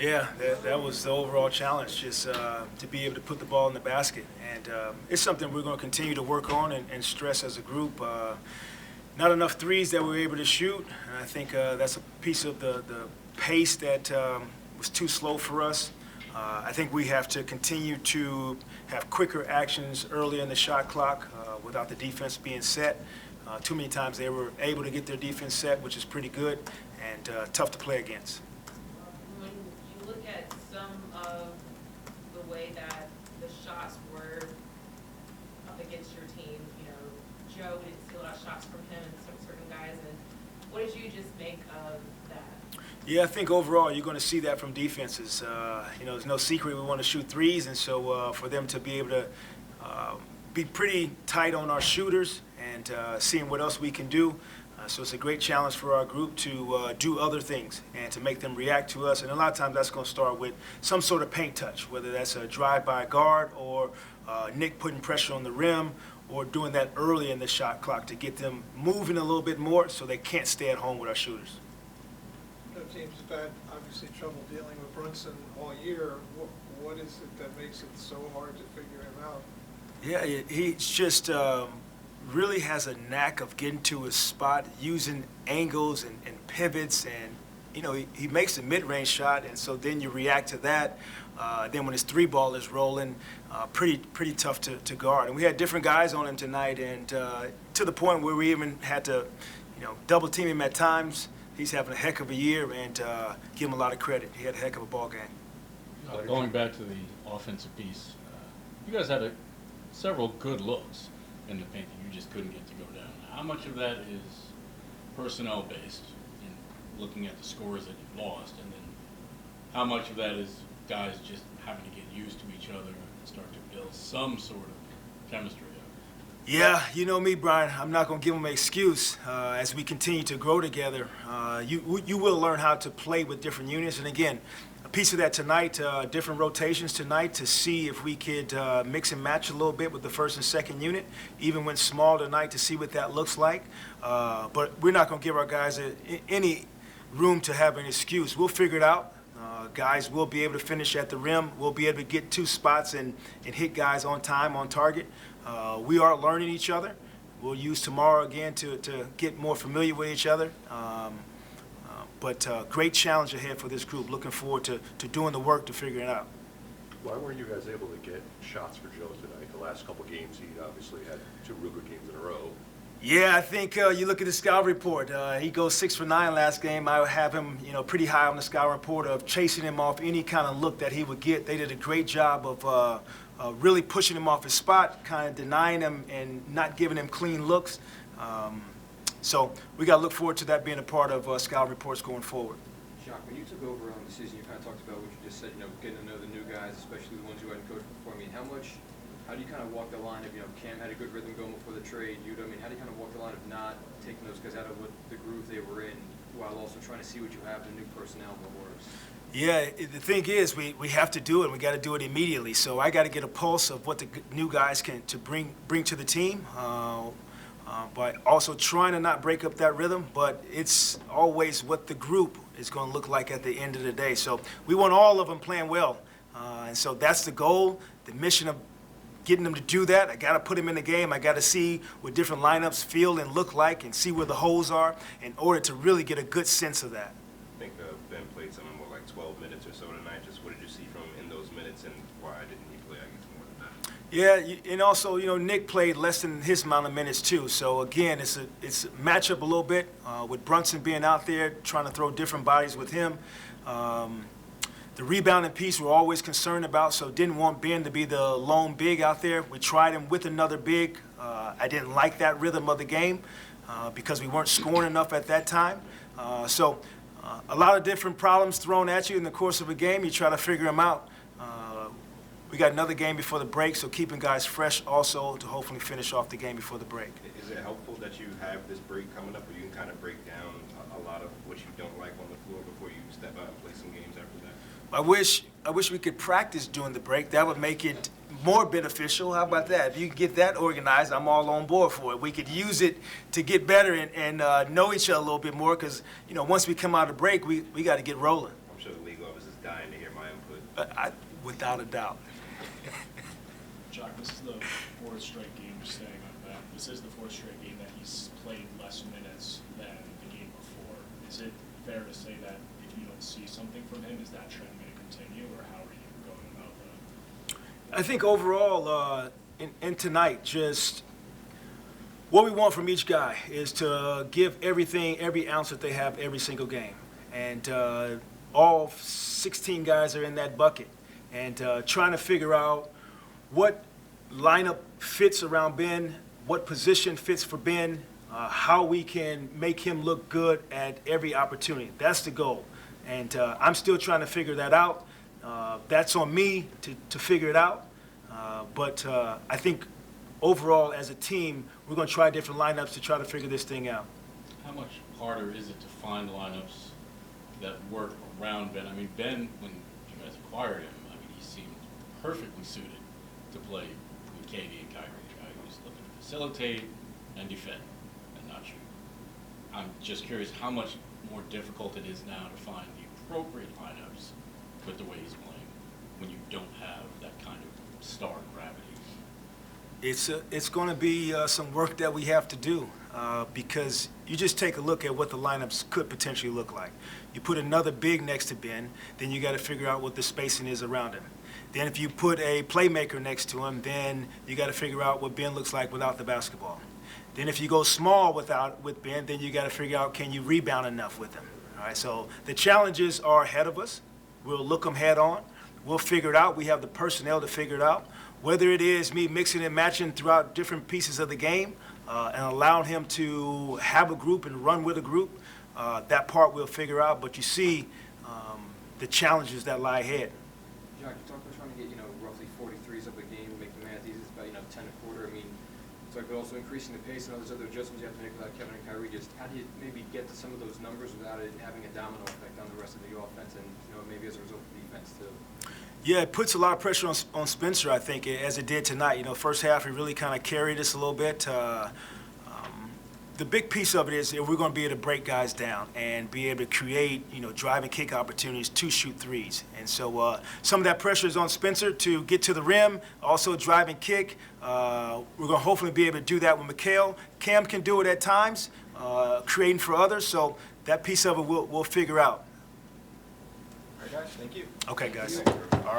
Yeah, that was the overall challenge, just to be able to put the ball in the basket. And it's something we're going to continue to work on and stress as a group. Not enough threes that we were able to shoot. And I think that's a piece of the pace that was too slow for us. I think we have to continue to have quicker actions early in the shot clock without the defense being set. Too many times they were able to get their defense set, which is pretty good and tough to play against. When you look at some of the way that the shots were up against your team, Joe didn't steal a lot of shots from him and some certain guys, and what did you just make of that? Yeah, I think overall you're going to see that from defenses. There's no secret we want to shoot threes, and so for them to be able to be pretty tight on our shooters and seeing what else we can do. So it's a great challenge for our group to do other things and to make them react to us. And a lot of times that's going to start with some sort of paint touch, whether that's a drive-by guard or Nick putting pressure on the rim or doing that early in the shot clock to get them moving a little bit more so they can't stay at home with our shooters. Teams have had obviously trouble dealing with Brunson all year. What is it that makes it so hard to figure him out? Yeah, he's just really has a knack of getting to his spot, using angles and pivots, and he makes a mid-range shot, and so then you react to that. Then when his three ball is rolling, pretty tough to guard. And we had different guys on him tonight, and to the point where we even had to, double team him at times. He's having a heck of a year, and give him a lot of credit. He had a heck of a ball game. Going back to the offensive piece, you guys had several good looks in the paint that you just couldn't get to go down. How much of that is personnel based in looking at the scores that you've lost, and then how much of that is guys just having to get used to each other and start to build some sort of chemistry up? Yeah, you know me, Brian. I'm not going to give them an excuse. As we continue to grow together, you will learn how to play with different units. And again, a piece of that tonight, different rotations tonight to see if we could mix and match a little bit with the first and second unit, even when small tonight, to see what that looks like. But we're not going to give our guys any room to have an excuse. We'll figure it out. Guys will be able to finish at the rim. We'll be able to get two spots and hit guys on time, on target. We are learning each other. We'll use tomorrow again to get more familiar with each other. But great challenge ahead for this group. Looking forward to doing the work to figure it out. Why weren't you guys able to get shots for Joe tonight? The last couple games, he obviously had two real good games in a row. Yeah, I think you look at the scout report. He goes 6 for 9 last game. I would have him, pretty high on the scout report of chasing him off any kind of look that he would get. They did a great job of really pushing him off his spot, kind of denying him and not giving him clean looks. So we got to look forward to that being a part of scout reports going forward. Jacque, when you took over on the season, you kind of talked about what you just said, getting to know the new guys, especially the ones who hadn't coached before. I mean, how do you kind of walk the line of, Cam had a good rhythm going before the trade, how do you kind of walk the line of not taking those guys out of the groove they were in while also trying to see what you have in new personnel and what works? Yeah, the thing is, we have to do it. We got to do it immediately. So I got to get a pulse of what the new guys can bring to the team. But also trying to not break up that rhythm, but it's always what the group is going to look like at the end of the day. So we want all of them playing well. And so that's the goal, the mission of getting them to do that. I got to put them in the game. I got to see what different lineups feel and look like and see where the holes are in order to really get a good sense of that. I think Ben played something more like 12 minutes or so tonight. Just what did you see from him in those minutes, and why didn't he play, I guess, more than that? Yeah, and also, Nick played less than his amount of minutes too. So again, it's a matchup a little bit with Brunson being out there trying to throw different bodies with him. The rebounding piece we're always concerned about, so didn't want Ben to be the lone big out there. We tried him with another big. I didn't like that rhythm of the game because we weren't scoring enough at that time. So a lot of different problems thrown at you in the course of a game. You try to figure them out. We got another game before the break, so keeping guys fresh also to hopefully finish off the game before the break. Is it helpful that you have this break coming up where you can kind of break down a lot of what you don't like on the floor before you step out and play some games after that? I wish we could practice during the break. That would make it more beneficial. How about that? If you could get that organized, I'm all on board for it. We could use it to get better and know each other a little bit more because, once we come out of break, we got to get rolling. I'm sure the league office is dying to hear Without a doubt. Jacque, this is the fourth straight game you're staying on that. This is the fourth straight game that he's played less minutes than the game before. Is it fair to say that if you don't see something from him, is that trend going to continue, or how are you going about that? I think overall, in tonight, just what we want from each guy is to give everything, every ounce that they have every single game. And all 16 guys are in that bucket. And trying to figure out what lineup fits around Ben, what position fits for Ben, how we can make him look good at every opportunity. That's the goal. And I'm still trying to figure that out. That's on me to figure it out. But I think overall, as a team, we're going to try different lineups to try to figure this thing out. How much harder is it to find lineups that work around Ben? I mean, Ben, when you guys acquired him, I mean, he seemed perfectly suited to play with KD and Kyrie, a guy who's looking to facilitate and defend and not shoot. I'm just curious how much more difficult it is now to find the appropriate lineups with the way he's playing when you don't have that kind of star gravity. It's going to be some work that we have to do because you just take a look at what the lineups could potentially look like. You put another big next to Ben, then you got to figure out what the spacing is around him. Then if you put a playmaker next to him, then you got to figure out what Ben looks like without the basketball. Then if you go small with Ben, then you got to figure out, can you rebound enough with him? All right, so the challenges are ahead of us. We'll look them head on. We'll figure it out. We have the personnel to figure it out. Whether it is me mixing and matching throughout different pieces of the game and allowing him to have a group and run with a group, that part we'll figure out. But you see the challenges that lie ahead. Jacque, you talked about trying to get, roughly 43s up a game, make the math easy, it's about, 10 a quarter. I mean, it's like, but also increasing the pace and all those other adjustments you have to make without Kevin and Kyrie. Just how do you maybe get to some of those numbers without it having a domino effect on the rest of the offense and, maybe as a result of defense too? Yeah, it puts a lot of pressure on Spencer, I think, as it did tonight. First half, he really kind of carried us a little bit. The big piece of it is if we're going to be able to break guys down and be able to create, drive and kick opportunities to shoot threes. And so some of that pressure is on Spencer to get to the rim, also drive and kick. We're going to hopefully be able to do that with Mikal. Cam can do it at times, creating for others. So that piece of it we'll figure out. All right, guys, thank you. Okay, guys.